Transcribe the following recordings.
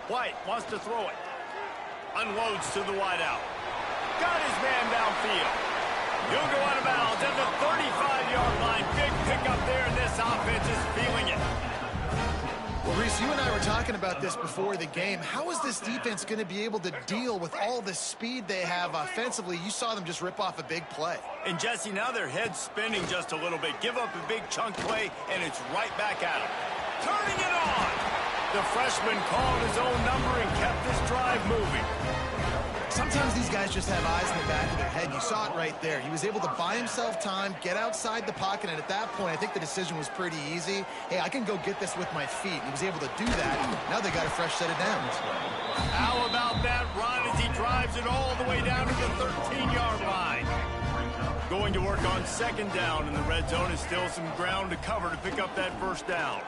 White wants to throw it. Unloads to the wideout. Got his man downfield. He'll go out of bounds at the 35-yard line. Big pickup there, and this offense is feeling it. Well, Reese, you and I were talking about this before the game. How is this defense going to be able to deal with all the speed they have offensively? You saw them just rip off a big play. And, Jesse, now their head's spinning just a little bit. Give up a big chunk play, and it's right back at them. Turning it on. The freshman called his own number and kept this drive moving. Sometimes these guys just have eyes in the back of their head. You saw it right there. He was able to buy himself time, get outside the pocket, and at that point, I think the decision was pretty easy. Hey, I can go get this with my feet. He was able to do that. Now they got a fresh set of downs. How about that run as he drives it all the way down to the 13-yard line? Going to work on second down in the red zone is still some ground to cover to pick up that first down.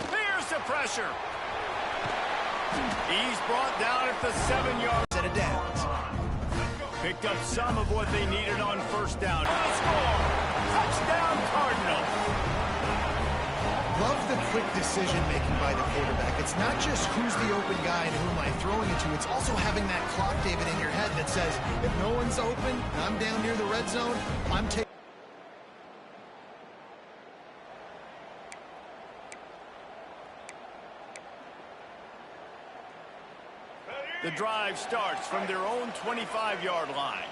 Here's the pressure. He's brought down at the 7-yard set of downs. Picked up some of what they needed on first down. Score! Touchdown, Cardinals! Love the quick decision-making by the quarterback. It's not just who's the open guy and who am I throwing it to. It's also having that clock, David, in your head that says, if no one's open, and I'm down near the red zone, I'm taking. The drive starts from their own 25-yard line.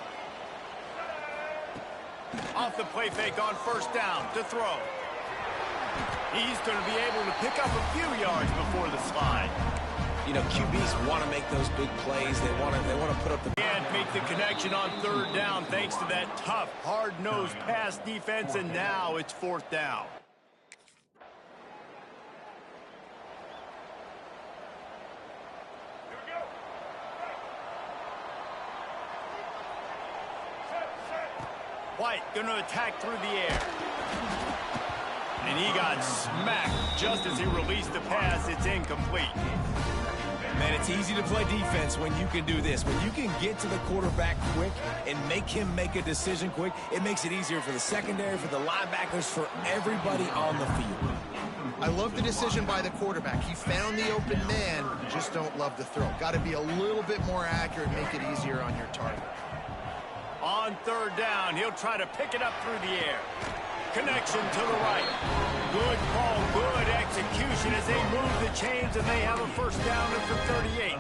Off the play fake on first down to throw. He's going to be able to pick up a few yards before the slide. You know, QBs want to make those big plays. They want to put up the... Can't make the connection on third down thanks to that tough, hard-nosed pass defense, and now it's fourth down. White going to attack through the air. And he got smacked just as he released the pass. It's incomplete. Man, it's easy to play defense when you can do this. When you can get to the quarterback quick and make him make a decision quick, it makes it easier for the secondary, for the linebackers, for everybody on the field. I love the decision by the quarterback. He found the open man, just don't love the throw. Got to be a little bit more accurate, make it easier on your target. On third down, he'll try to pick it up through the air. Connection to the right. Good call, good execution as they move the chains, and they have a first down at the 38.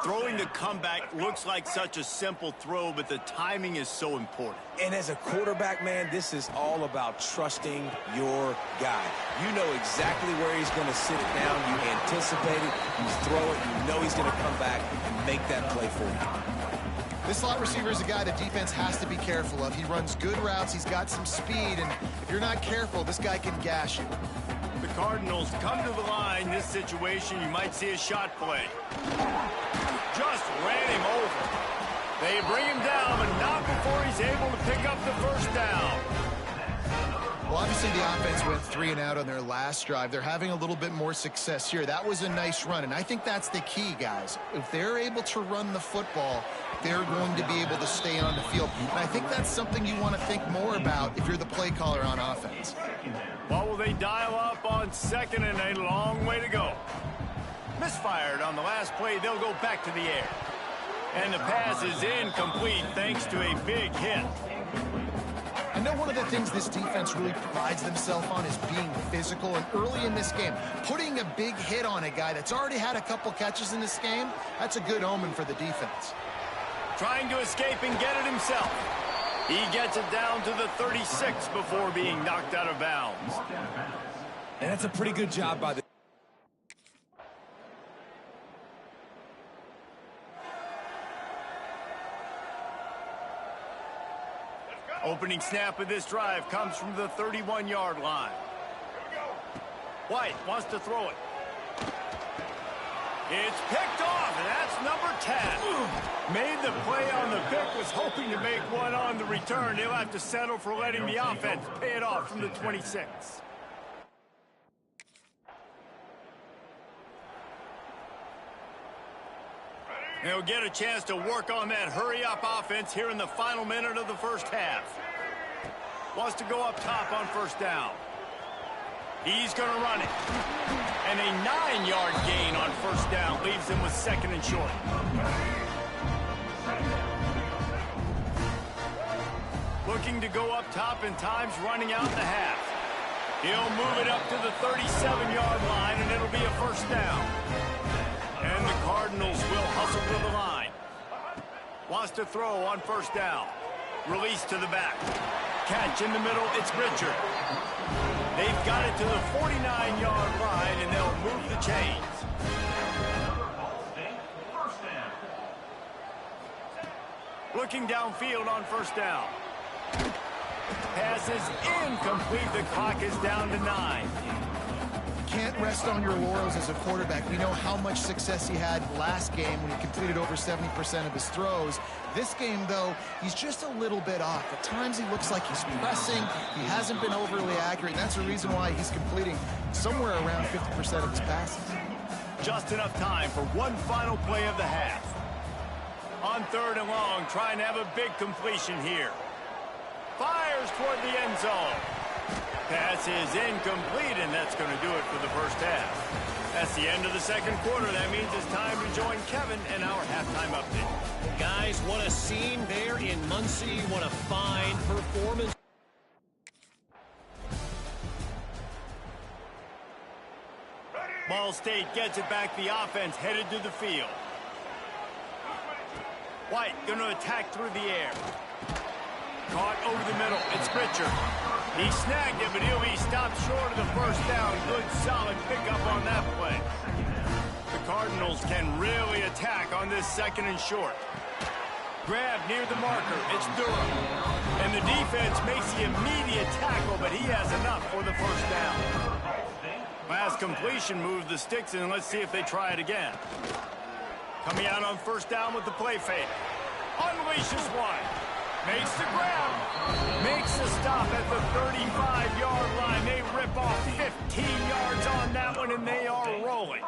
Throwing the comeback looks like such a simple throw, but the timing is so important. And as a quarterback, man, this is all about trusting your guy. You know exactly where he's going to sit it down. You anticipate it. You throw it. You know he's going to come back and make that play for you. This slot receiver is a guy the defense has to be careful of. He runs good routes. He's got some speed, and if you're not careful, this guy can gash you. The Cardinals come to the line. This situation, you might see a shot play. Just ran him over. They bring him down, but not before he's able to pick up the first down. Well, obviously the offense went 3 and out on their last drive. They're having a little bit more success here. That was a nice run, and I think that's the key, guys. If they're able to run the football, they're going to be able to stay on the field. And I think that's something you want to think more about if you're the play caller on offense. What will they dial up on second, and a long way to go? Misfired on the last play. They'll go back to the air. And the pass is incomplete thanks to a big hit. I know one of the things this defense really prides themselves on is being physical, and early in this game, putting a big hit on a guy that's already had a couple catches in this game, that's a good omen for the defense. Trying to escape and get it himself. He gets it down to the 36 before being knocked out of bounds. And that's a pretty good job by the... Opening snap of this drive comes from the 31-yard line. White wants to throw it. It's picked off, and that's number 10. Made the play on the pick, was hoping to make one on the return. He'll have to settle for letting the offense pay it off from the 26. They'll get a chance to work on that hurry-up offense here in the final minute of the first half. Wants to go up top on first down. He's going to run it. And a 9-yard gain on first down leaves him with 2nd and short. Looking to go up top and times running out the half. He'll move it up to the 37-yard line, and it'll be a first down. And the Cardinals will hustle to the line. Wants to throw on first down. Release to the back. Catch in the middle, it's Richard. They've got it to the 49-yard line, and they'll move the chains. Looking downfield on first down. Pass is incomplete. The clock is down to 9. Can't rest on your laurels as a quarterback. We know how much success he had last game when he completed over 70% of his throws. This game, though, he's just a little bit off. At times he looks like he's pressing. He hasn't been overly accurate, and that's the reason why he's completing somewhere around 50% of his passes. Just enough time for one final play of the half. On 3rd and long, trying to have a big completion here. Fires toward the end zone. Pass is incomplete, and that's going to do it for the first half. That's the end of the 2nd quarter. That means it's time to join Kevin in our halftime update. Guys, what a scene there in Muncie. What a fine performance. Ball State gets it back. The offense headed to the field. White going to attack through the air. Caught over the middle. It's Richard. He snagged it, but he'll be stopped short of the first down. Good, solid pickup on that play. The Cardinals can really attack on this 2nd and short. Grab near the marker. It's Durham. And the defense makes the immediate tackle, but he has enough for the first down. Last completion moved the sticks, and let's see if they try it again. Coming out on first down with the play fake. Unleashes one. Makes the grab. Makes the stop at the 35-yard line. They rip off 15 yards on that one, and they are rolling.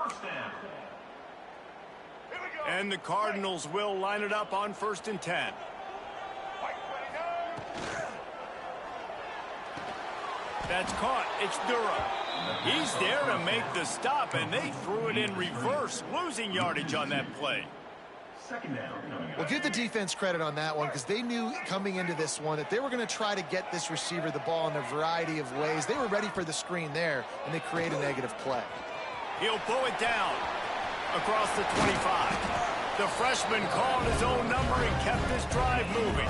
And the Cardinals will line it up on 1st and 10. That's caught. It's Durham. He's there to make the stop, and they threw it in reverse, losing yardage on that play. Well, give the defense credit on that one because they knew coming into this one that they were going to try to get this receiver the ball in a variety of ways. They were ready for the screen there, and they create a negative play. He'll pull it down across the 25. The freshman called his own number and kept his drive moving.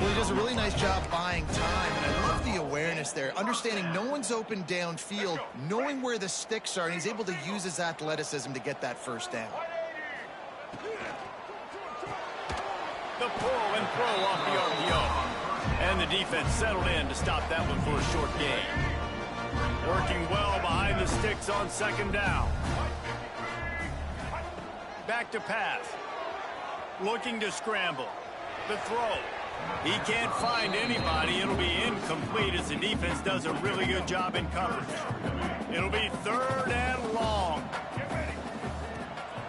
Well, he does a really nice job buying time, and I love the awareness there, understanding no one's open downfield, knowing where the sticks are, and he's able to use his athleticism to get that first down. The pull and throw off the RPO. And the defense settled in to stop that one for a short gain. Working well behind the sticks on 2nd down. Back to pass. Looking to scramble. The throw. He can't find anybody. It'll be incomplete as the defense does a really good job in coverage. It'll be 3rd and long.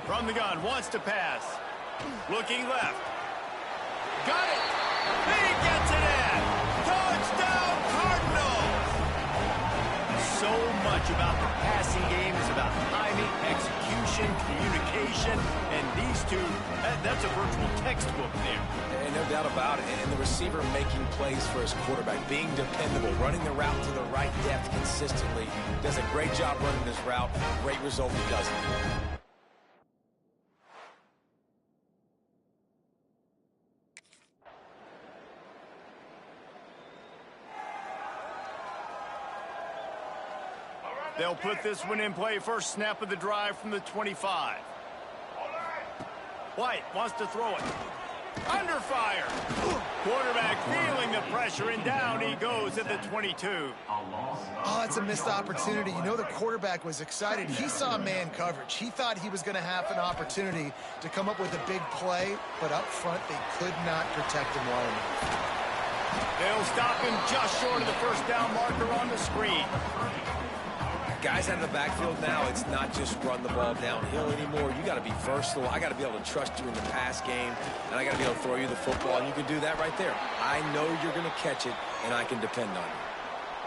From the gun, wants to pass. Looking left. Got it. He gets it in. Touchdown, Cardinals. So much about the passing game is about timing, execution, communication, and these two, that's a virtual textbook there. And no doubt about it. And the receiver making plays for his quarterback, being dependable, running the route to the right depth consistently. Does a great job running this route. Great result he does it. They'll put this one in play. First snap of the drive from the 25. White wants to throw it. Under fire. Quarterback feeling the pressure, and down he goes at the 22. Oh, it's a missed opportunity. You know the quarterback was excited. He saw man coverage. He thought he was going to have an opportunity to come up with a big play, but up front they could not protect him well enough. They'll stop him just short of the first down marker on the screen. Guys out of the backfield now, it's not just run the ball downhill anymore. You got to be versatile. I got to be able to trust you in the pass game, and I got to be able to throw you the football, and you can do that right there. I know you're going to catch it, and I can depend on you.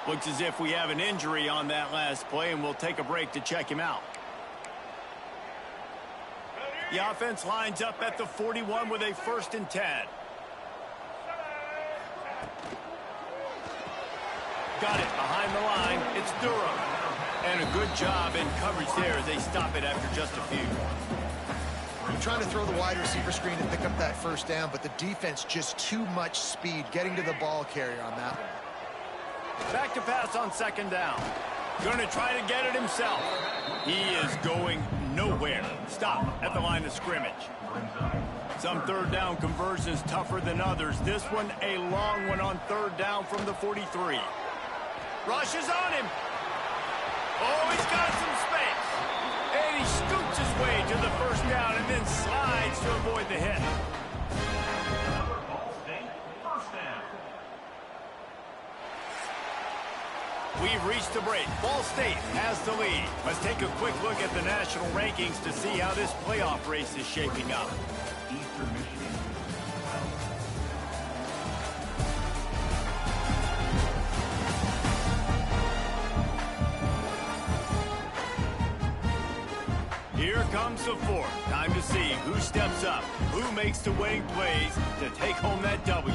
Looks as if we have an injury on that last play, and we'll take a break to check him out. The offense lines up at the 41 with a 1st and 10. Got it behind the line. It's Durham. And a good job in coverage there as they stop it after just a few. I'm trying to throw the wide receiver screen to pick up that 1st down, but the defense just too much speed getting to the ball carrier on that one. Back to pass on 2nd down. Going to try to get it himself. He is going nowhere. Stop at the line of scrimmage. Some 3rd down conversions tougher than others. This one a long one on 3rd down from the 43. Rushes on him. Oh, he's got some space. And he scoots his way to the 1st down and then slides to avoid the hit. We've reached the break. Ball State has the lead. Let's take a quick look at the national rankings to see how this playoff race is shaping up. Here comes the 4th. Time to see who steps up, who makes the winning plays to take home that W.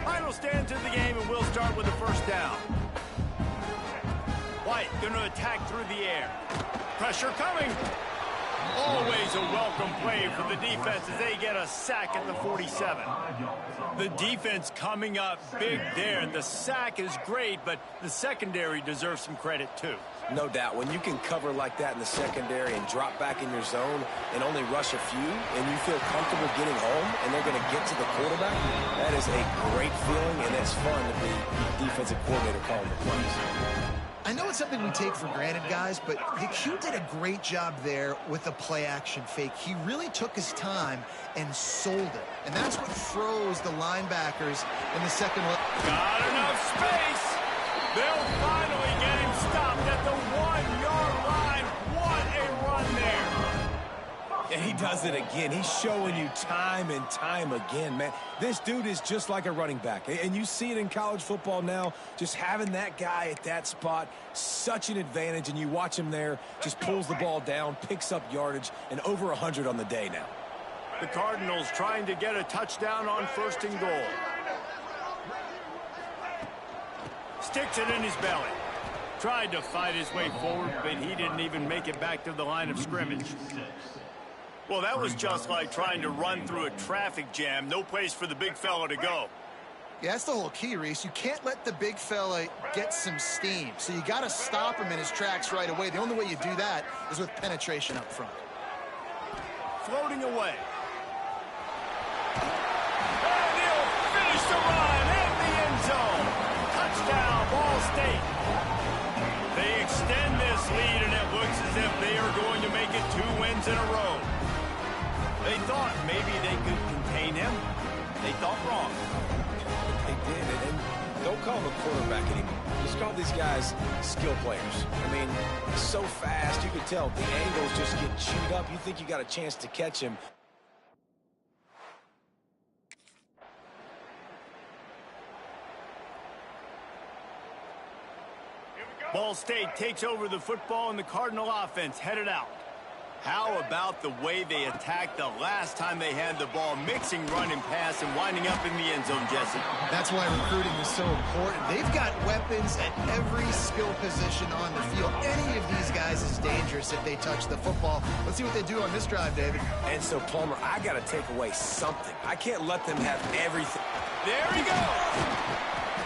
Final stands in the game, and we'll start with the 1st down. White going to attack through the air. Pressure coming. Always a welcome play for the defense as they get a sack at the 47. The defense coming up big there. The sack is great, but the secondary deserves some credit too. No doubt. When you can cover like that in the secondary and drop back in your zone and only rush a few, and you feel comfortable getting home and they're going to get to the quarterback, that is a great feeling, and it's fun to be defensive coordinator calling the plays. I know it's something we take for granted, guys, but the Q did a great job there with the play-action fake. He really took his time and sold it. And that's what froze the linebackers in the second look. Got enough space. They'll finally get him stopped at the 1-yard line. What a run there. And he does it again. He's showing you time and time again, man. This dude is just like a running back. And you see it in college football now. Just having that guy at that spot, such an advantage. And you watch him there, just pulls the ball down, picks up yardage, and over 100 on the day now. The Cardinals trying to get a touchdown on 1st and goal. Sticks it in his belly. Tried to fight his way forward, but he didn't even make it back to the line of scrimmage. Well, that was just like trying to run through a traffic jam. No place for the big fella to go. Yeah, that's the whole key, Reese. You can't let the big fella get some steam. So you got to stop him in his tracks right away. The only way you do that is with penetration up front. Floating away. And he'll finish the run in the end zone. Touchdown, Ball State. They extend this lead, and it looks as if they are going to make it 2 wins in a row. They thought maybe they could contain him. They thought wrong. They did, and don't call him a quarterback anymore. Just call these guys skill players. I mean, so fast, you can tell the angles just get chewed up. You think you got a chance to catch him. Ball State takes over the football, and the Cardinal offense headed out. How about the way they attacked the last time they had the ball, mixing run and pass and winding up in the end zone, Jesse? That's why recruiting is so important. They've got weapons at every skill position on the field. Any of these guys is dangerous if they touch the football. Let's see what they do on this drive, David. And so, Palmer, I got to take away something. I can't let them have everything. There he goes.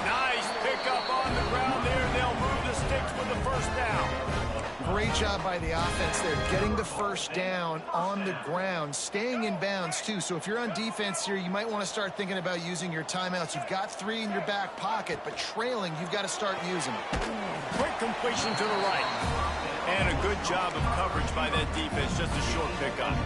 Nice pickup on the ground there. They'll move the sticks with the 1st down. Great job by the offense there, getting the 1st down on the ground, staying in bounds too. So if you're on defense here, you might want to start thinking about using your timeouts. You've got 3 in your back pocket, but trailing, you've got to start using them. Quick completion to the right. And a good job of coverage by that defense, just a short pickup.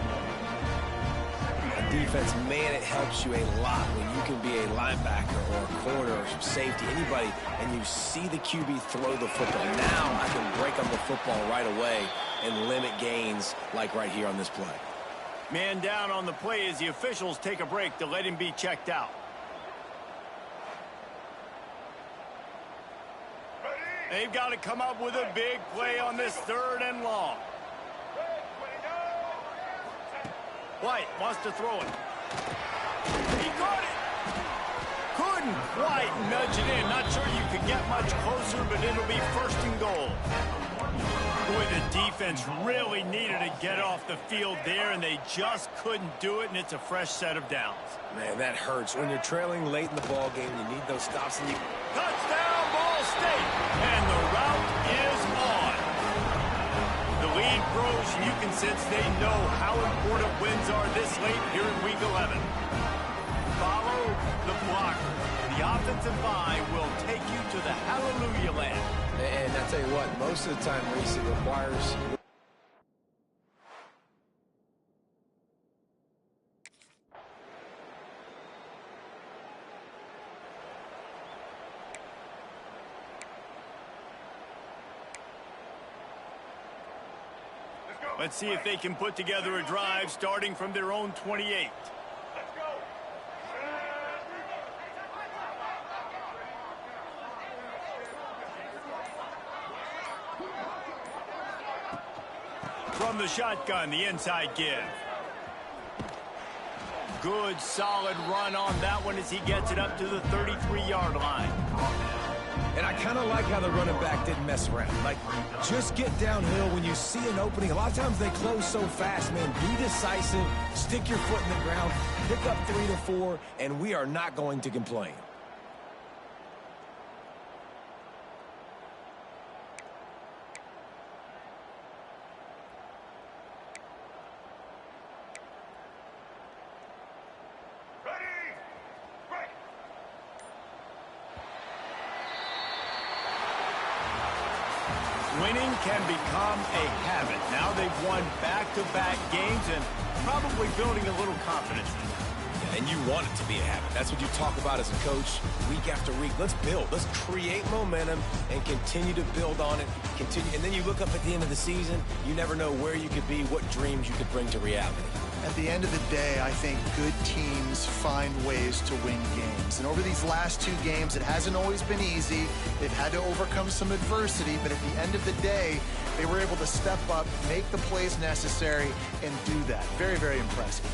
Defense, man, it helps you a lot when you can be a linebacker or a corner or some safety, anybody, and you see the QB throw the football. Now I can break on the football right away and limit gains like right here on this play. Man down on the play as the officials take a break to let him be checked out. They've got to come up with a big play on this 3rd and long. White wants to throw it. He caught it. Couldn't quite nudge it in. Not sure you could get much closer, but it'll be 1st and goal. Boy, the defense really needed to get off the field there, and they just couldn't do it, and it's a fresh set of downs. Man, that hurts. When you're trailing late in the ball game, you need those stops. And Touchdown, Ball State, and the route is on. The lead grows, and you can sense they know how important wins are this late here in Week 11. Follow the blocker. The offensive line will take you to the hallelujah land. And I tell you what, most of the time, Reese, it requires... Let's see if they can put together a drive starting from their own 28. From the shotgun, the inside give. Good, solid run on that one as he gets it up to the 33-yard line. And I kind of like how the running back didn't mess around. Like, just get downhill when you see an opening. A lot of times they close so fast, man. Be decisive, stick your foot in the ground, pick up 3 to 4, and we are not going to complain. Winning can become a habit. Now they've won back-to-back games and probably building a little confidence. And you want it to be a habit. That's what you talk about as a coach week after week. Let's build. Let's create momentum and continue to build on it. And then you look up at the end of the season, you never know where you could be, what dreams you could bring to reality. At the end of the day, I think good teams find ways to win games. And over these last 2 games, it hasn't always been easy. They've had to overcome some adversity, but at the end of the day, they were able to step up, make the plays necessary, and do that. Very, very impressive.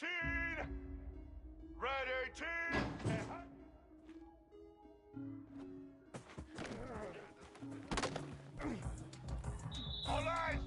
18. Red 18. All eyes.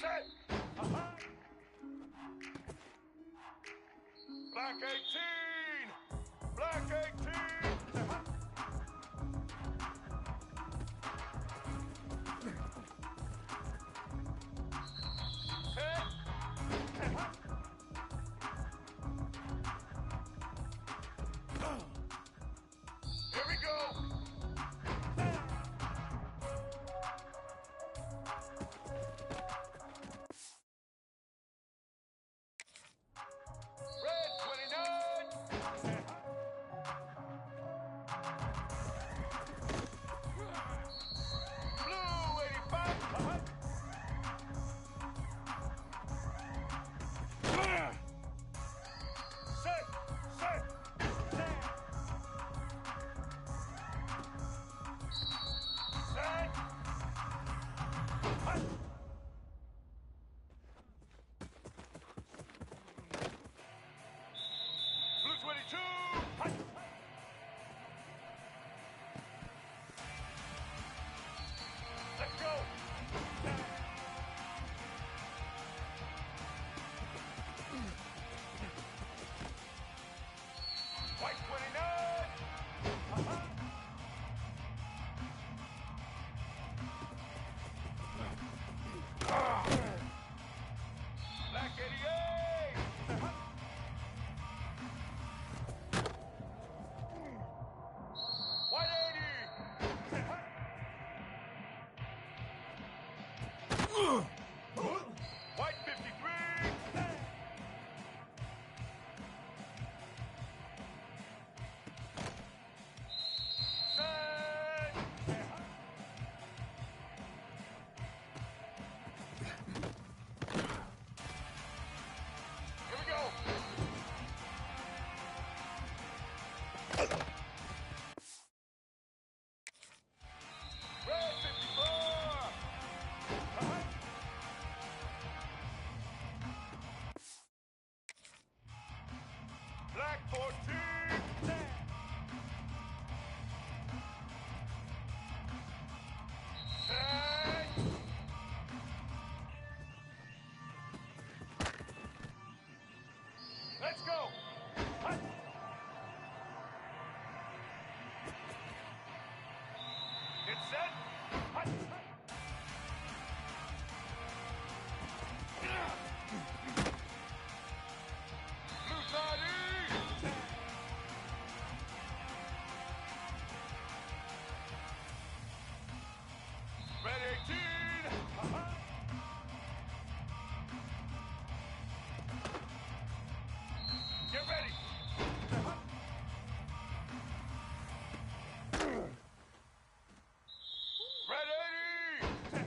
Set! Black 18! Black 18! Here we go! Blue 22! Let's go! White 29! Black 88! White 80! White 53! Set! Here we go! Red 54! Black 14! Set! Let's go! Hut! Get set! Hut! Blue side east! Red 18! Get ready! Red 80!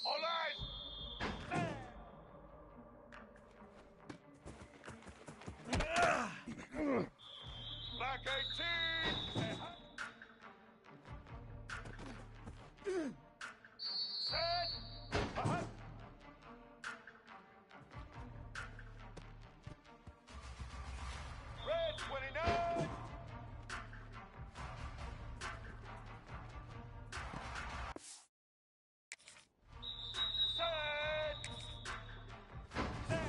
All eyes! Black 18! Set! Red 29! Set! Set!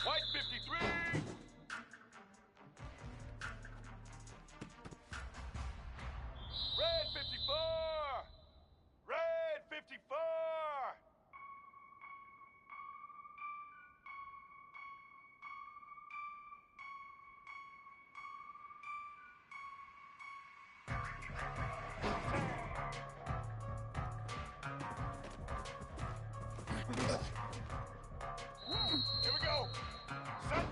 White 53. Red 54. Red 54. Here we go. Set.